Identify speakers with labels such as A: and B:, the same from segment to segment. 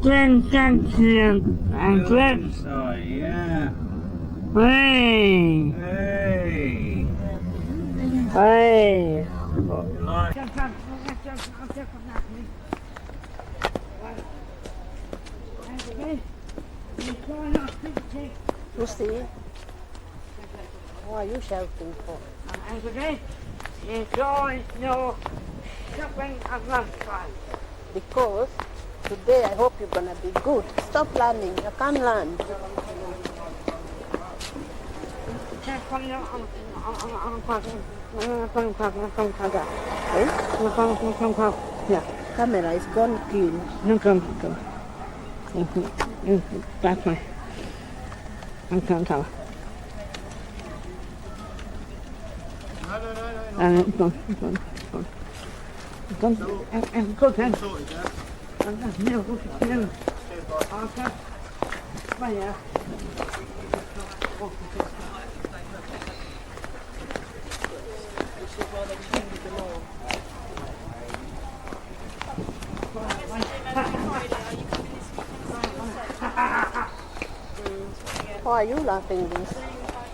A: and grip.
B: Sorry, yeah.
A: Hey.
B: Hey.
A: Hey.
B: Right.
C: Lucy, what are you shouting for?
A: Enjoy your shopping at lunchtime.
C: Because today I hope you're gonna be good. Stop learning, you can't learn.
A: Yeah.
C: Camera is gone clean.
A: No, come. That's my. I'm coming. And go. And go then. Okay. Bye, yeah.
C: Why are you laughing this?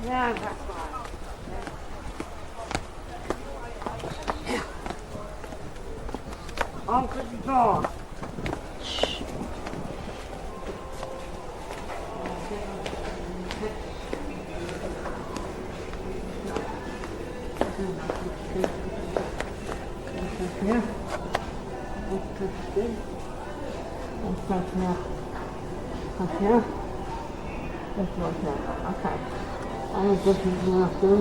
A: Yeah, that's right. Open the door. Yeah. Okay. This was it. Okay. I'm just going to do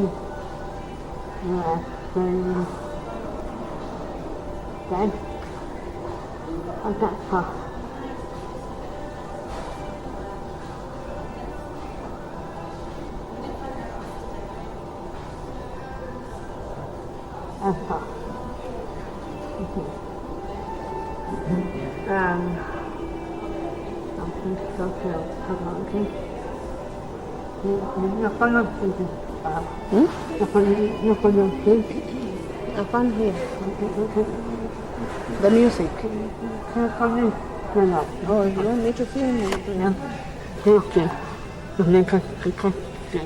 A: then. And that's her. That's her. Something so good. Hold on, okay? You're going to see this. You're going to see.
C: I can't hear. The music. Oh, you want me to film you?
A: Yeah. Okay. And then cut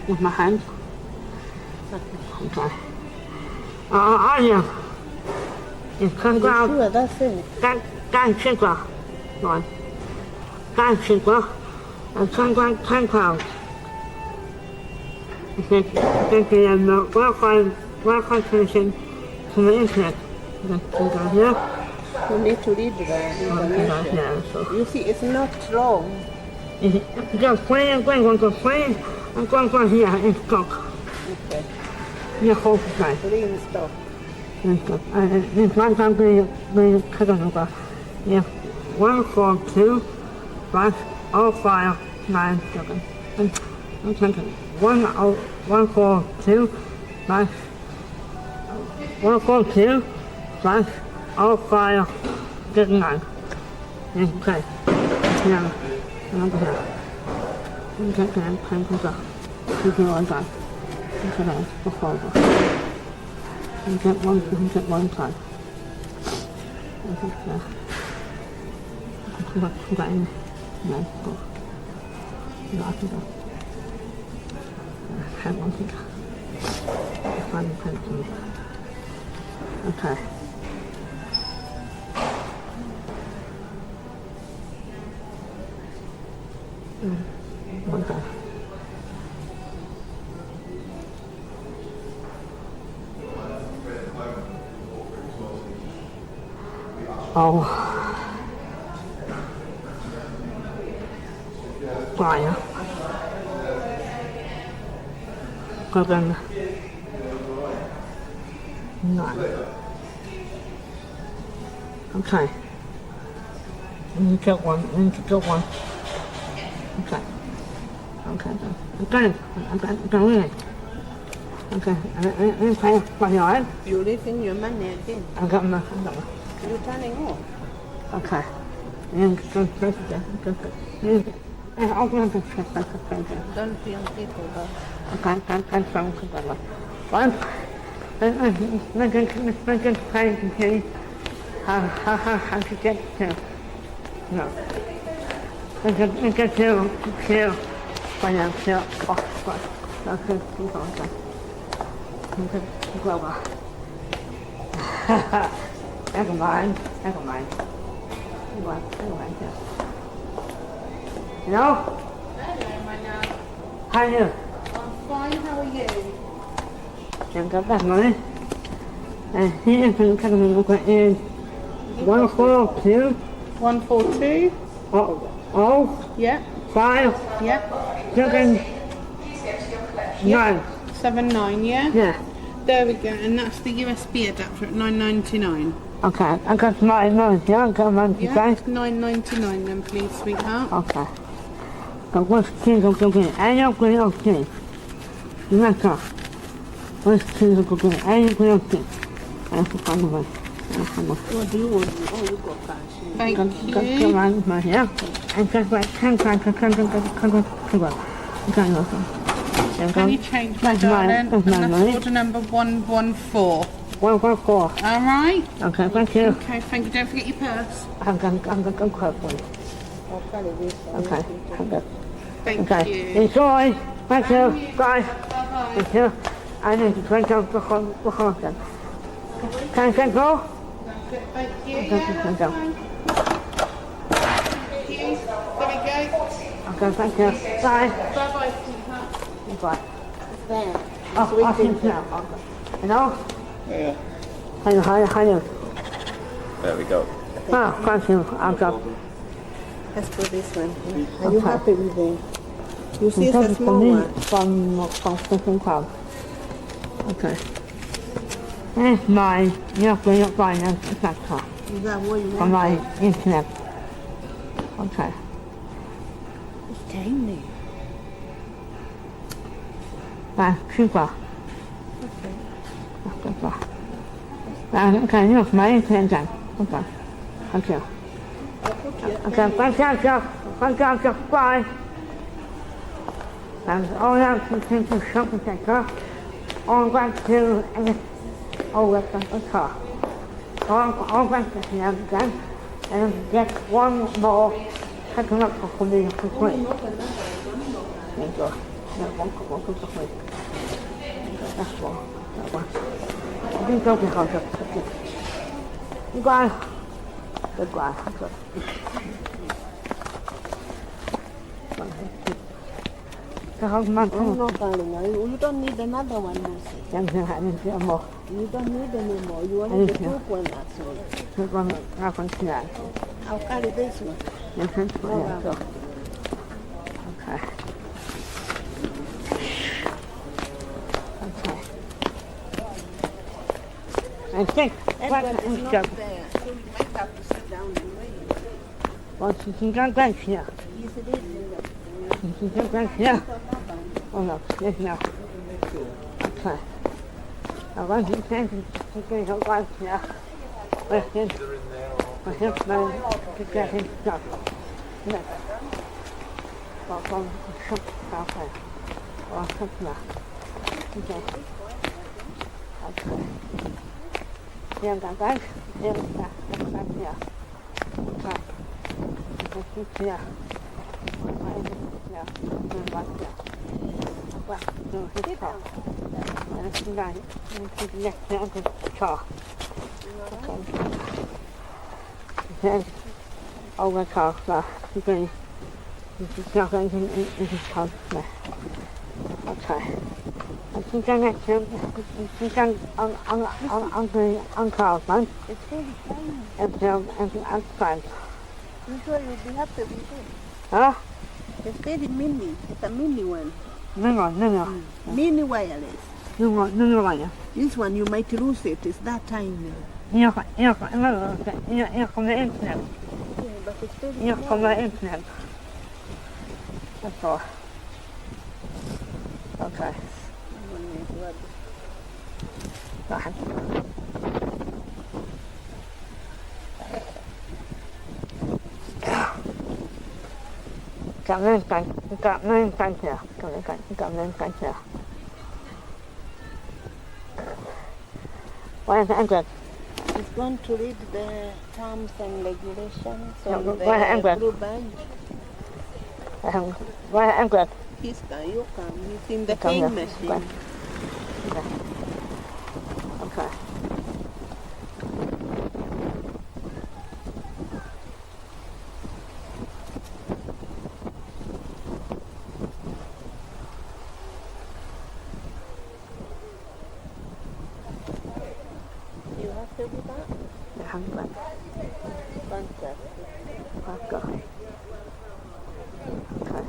A: with my hand. Okay. Yeah. You can go out.
C: Sure, that's it.
A: Can't check out. Rồi. Can't check out. And can't go out. Welcome finishing to the internet. Here.
C: You need to read the information.
A: Yeah, so.
C: You see, it's not wrong.
A: Just play and go play and go here and stock.
C: Okay.
A: Your whole time.
C: Reinstall.
A: In one time we cut on over. Yeah. 142 505 97. I'm thinking 142 505 9. Okay. Yeah. Number here. Okay, can go. You can run that. Okay, go forward. You get one side. Okay. Come back in. Nice. Go. Lock it up. Have one thing. Find the okay. One guy. Oh. Fire. Then 9. Okay. You get one. Okay. Okay. Okay. Okay. Okay. Right.
C: You're leaving your money again.
A: I got my.
C: You're turning off.
A: Okay. And go.
C: Don't film people, but
A: Can't phone. One. I can try to see how to get to. No. It's a two financial offer. That's a two thousand. It's a global. Never mind. Never mind. Never mind. Hello?
C: Hello, my love.
A: How are you?
C: I'm fine, how are you?
A: Em got that money. And here can come and look at in 142.
C: 142?
A: Oh,
C: Yeah.
A: 5,
C: Yeah.
A: 7, 9.
C: 79, yeah?
A: Yeah.
C: There we go, and that's the USB adapter at $9.99.
A: Okay, I got my money. Yeah, I got money.
C: Yeah,
A: Okay.
C: it's $9.99 then, please, sweetheart.
A: Okay. So what's king of cooking? I don't go okay. You like that? What's king of cooking? I don't go okay. I forgot the money.
C: What do you want? Oh, you got cash. Thank
A: Got
C: you.
A: money, yeah. And just like can
C: Can you change my
A: That's mine.
C: darling?
A: That's
C: And
A: mine,
C: that's
A: right?
C: order number 114.
A: 144.
C: All right?
A: Okay, thank you.
C: Okay, thank you. Don't forget your purse.
A: I'm going to quote for you. Okay, I'm good.
C: Thank
A: Okay,
C: you.
A: enjoy. Thank you. Bye.
C: Bye-bye.
A: Thank you. I need to drink out the whole thing. Can I go?
C: That's it. Thank you.
A: Okay,
C: Yeah,
A: thank
C: that's
A: you.
C: fine. Thank you. There we go.
A: Okay, thank you. Bye.
C: Bye-bye, sweetheart.
A: Bye.
C: There.
A: Oh, I'll see you now. Okay. Hello?
B: Yeah.
A: How are you?
B: There we go.
A: Oh, thank you. I'll go.
C: Let's put this one. Are you happy with it? You see it's
A: This
C: a
A: is for
C: small
A: me
C: one.
A: from Fishing Club. Okay. It's mine. You're going to find it. It's not car.
C: Is that what you
A: On
C: want?
A: my internet. Okay.
C: It's tiny.
A: Super.
C: Okay.
A: Okay. Okay, use my internet then. Okay. Thank you.
C: I'll put you.
A: Okay, thank you. Thank you. Bye. And all that to shopping center. All back to over the car. All back to the other again. And get one more second up for me for free. There you go. That one for free. That's one. That one. I think I'll be hard to get. Goodbye. Goodbye. Good.
C: Oh, no, darling. You don't need another one, Lucy.
A: Chẳng hạn hạn như thế một
C: You don't need any more. You only the top one, that's all.
A: cái con ra con nhà
C: I'll carry this one.
A: những cái của nhà rồi. Okay. Okay. I think what
C: Edward is
A: is
C: not
A: job.
C: there, so you might have to sit down and wait.
A: Well, she can go back here.
C: Yes, it is in the...
A: She can go back here. Oh no, yes no. Okay. I want to say she can go back here. But then, but his man to get his stuff. Yes. Well, from shop cafe. Or something like that. Okay. Okay. Here, got that. Here, got that here. Okay. Okay, here. Yeah, right there. Well, no, his car. And right, and to next to Uncle's car. Okay. Then, over car, he's going, he's not going in his car. Okay. I think I'm next to him. I think I'm Uncle, man.
C: It's very tiny.
A: And outside.
C: You sure you'll be happy with it?
A: Huh?
C: It's very mini. It's a mini one.
A: No.
C: Mini wireless.
A: No.
C: This one, you might lose it. It's that tiny.
A: You're from the internet.
C: Yeah, but it's very
A: You're
C: small.
A: from the internet. That's all. Okay. Right. Cảm ơn cảnh here. Cảm ơn cảnh here. What is the
C: It's going to read the terms and regulations
A: Yeah,
C: on
A: go ahead,
C: the
A: Amber.
C: blue badge.
A: I'm good.
C: Kista, you come. He's in the
A: Come
C: haying
A: here.
C: machine.
A: Okay.
C: You happy with that?
A: Yeah, I'm good.
C: Fantastic.
A: Let's go. Okay.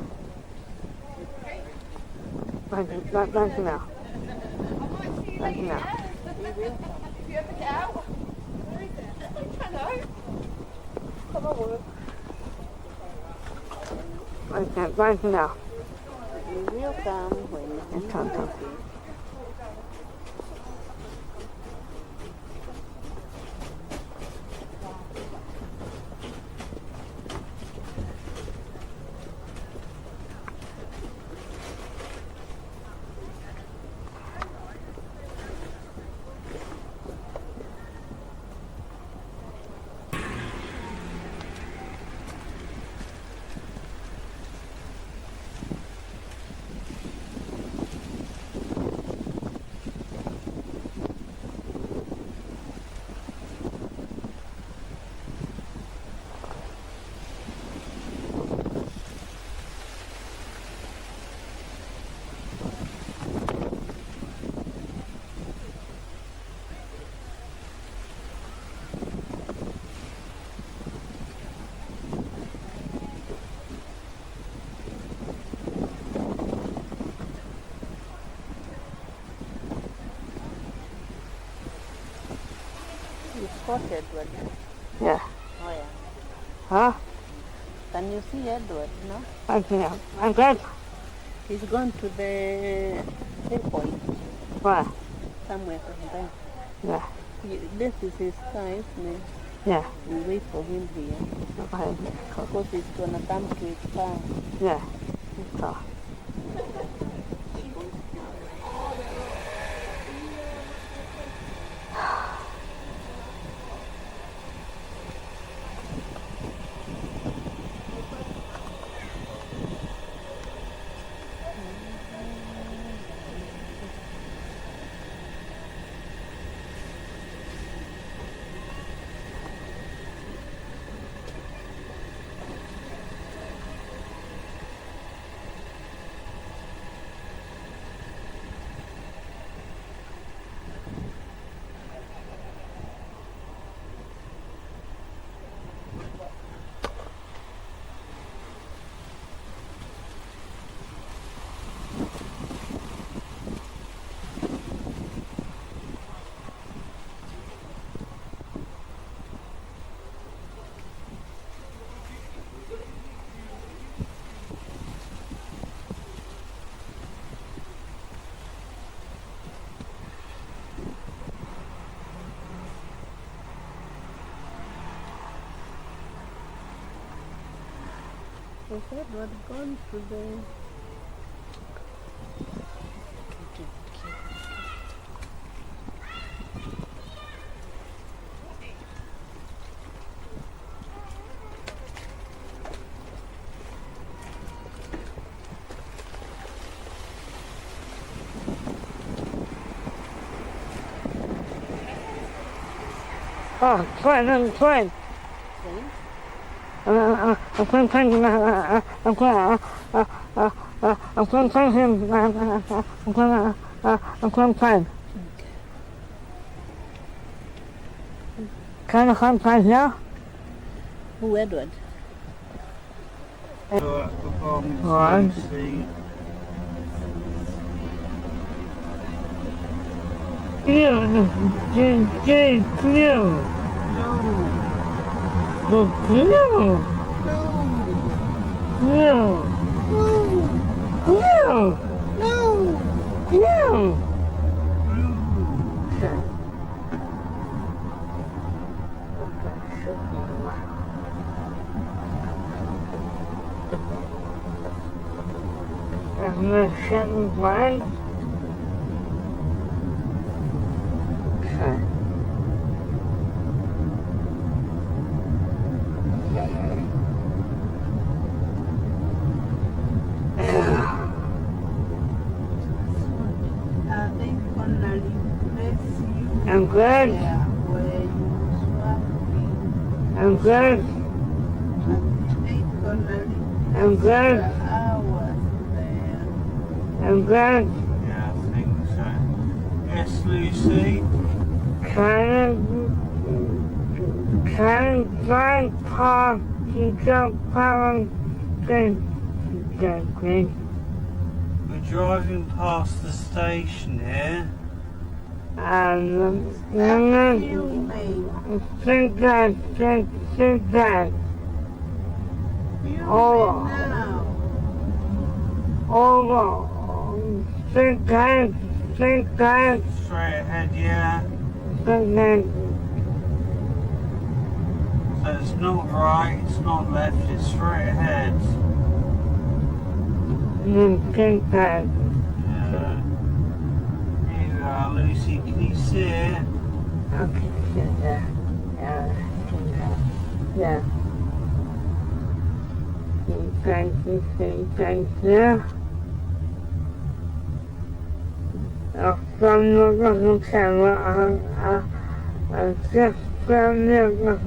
A: Thank you now. Thank you now. Thank you now.
C: You will come when
A: It's time.
C: you spotted Edward.
A: Yeah.
C: Oh yeah.
A: Huh?
C: Can you see Edward? No?
A: Thank you now. I'm good.
C: He's gone to the airport.
A: Why?
C: Somewhere from there.
A: Yeah.
C: This is his car, isn't it?
A: Yeah.
C: We wait for him here.
A: Okay. Cool.
C: Because he's gonna come to his car.
A: Yeah. So.
C: Has Edward gone to the...
A: Oh, train.
C: Train?
A: I'm going train. Can I come train here?
C: Who, Edward?
A: One. good.
C: Yeah, where you swapping.
A: I'm good. I'm good. I'm good.
D: Yeah, I think so. Yes, Lucy?
A: Can drive past the power station.
D: We're driving past the station here.
A: Think that. Think that.
D: Straight ahead, yeah. So it's not right, it's not left, it's straight ahead.
A: Think that.
D: Yeah. Here we are, Lucy, can you see it?
A: Okay, yeah. Thank you. From the camera, just from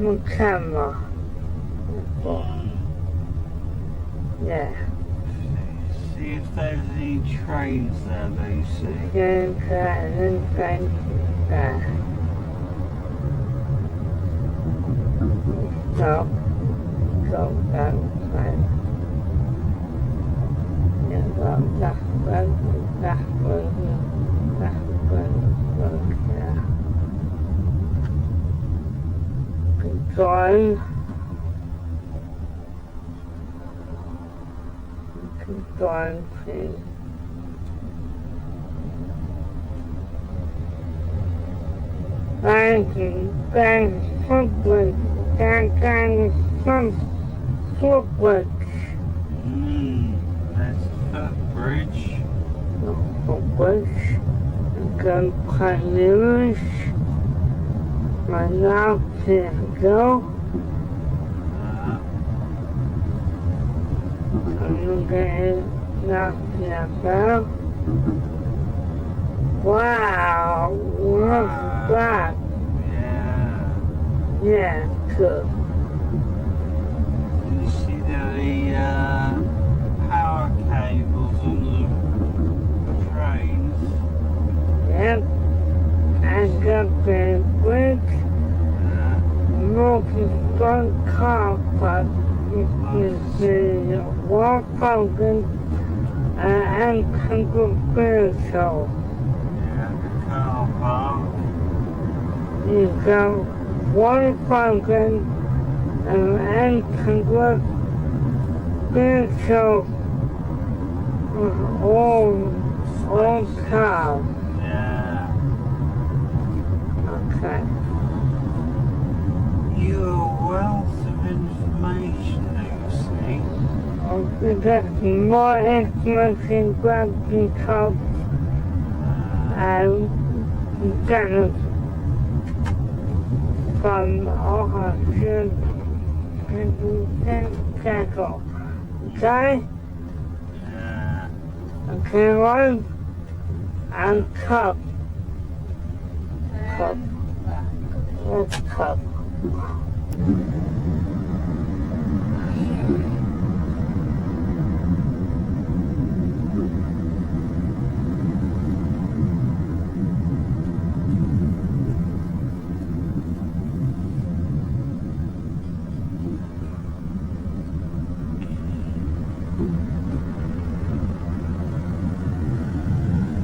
A: the camera. Yeah.
D: See if there's any trains there, Lucy.
A: So that's fine. Yeah, that's good. Yeah. Control, please. Thank you. Footbridge.
D: That's footbridge.
A: Footbridge. Companions. My now to go. I'm looking at now. Wow, what's that? Yeah, good.
D: You see the power cables on the trains?
A: Yep. And got the bridge. Multi-front car park. Is the wall function and controversial.
D: Yeah, the car park.
A: You've got one function and controversial all cars.
D: Yeah.
A: Okay.
D: You're a wealth of information, Lucy.
A: I'll get more information about the top and Dennis from our tackle. Okay?
D: Yeah.
A: Okay, one and cup. Let's cup.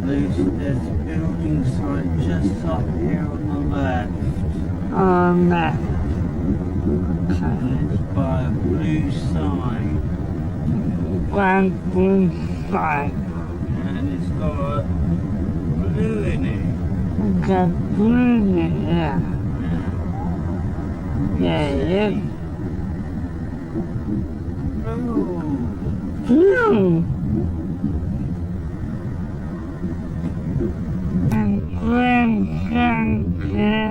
D: There's a building site just up here on the left.
A: That. Okay.
D: It's by a blue sign.
A: One blue side.
D: And it's got blue in it.
A: Got blue in it, yeah. Yeah. Blue. And green, yeah.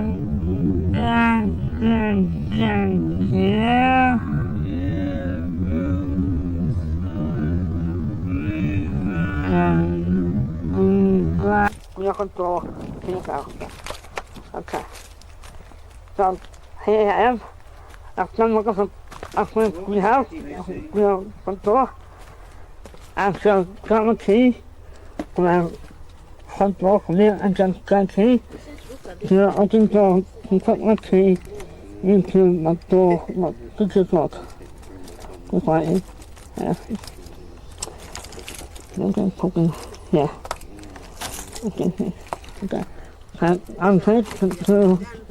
A: Black. Yo control. Think out. Okay. So here I am. I've done what I've done greenhouse, front door. And so got my key from our front door from there and just got key. So I can go and put my key into my door, my kitchen lock. Just like it. Yeah. Okay, cooking. Yeah. Okay. Okay. And I'm ready to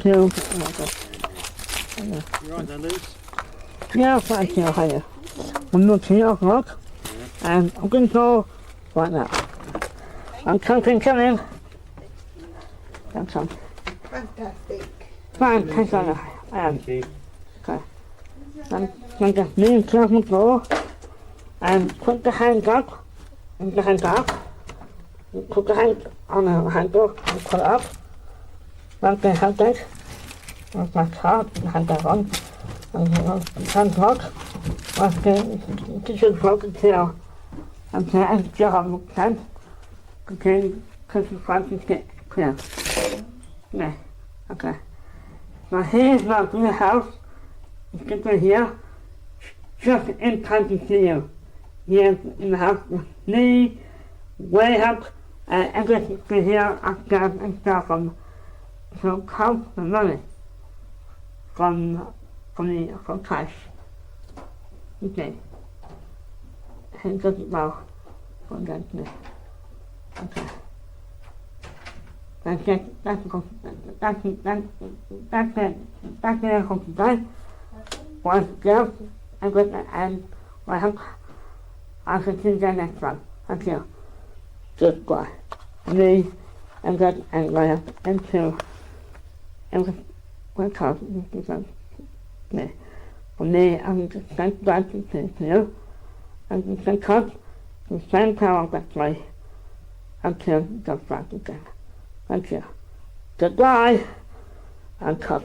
B: You're right there, Liz?
A: yeah, thank you, honey. I'm not 3 o'clock, and I'm going to go right now. I'm coming. I'm coming.
C: Fantastic.
A: Fine, thank you. Okay. I'm going to leave the door and put the hand up, and the hand up. Put the hand on the handle and put it up. Like the hand that. Like my car, the hand that on. And the hand lock. Like the kitchen clock until I'm saying, job can. Okay, because the front is get clear. Yeah, okay. Now here's my greenhouse. It's good to here. Just in time to see you. Here in the house with me, way up, and everything to here, upstairs and stuff from come the money from cash. Okay. And just about from that. Okay. That's it. That's it for today. Once again, and I hope I can see you next one. Thank you. Goodbye. Me and God and I have into and what called me. For me, I'm just thank God to you. And thank God to send power that way until the front again. Thank you. Goodbye and cut.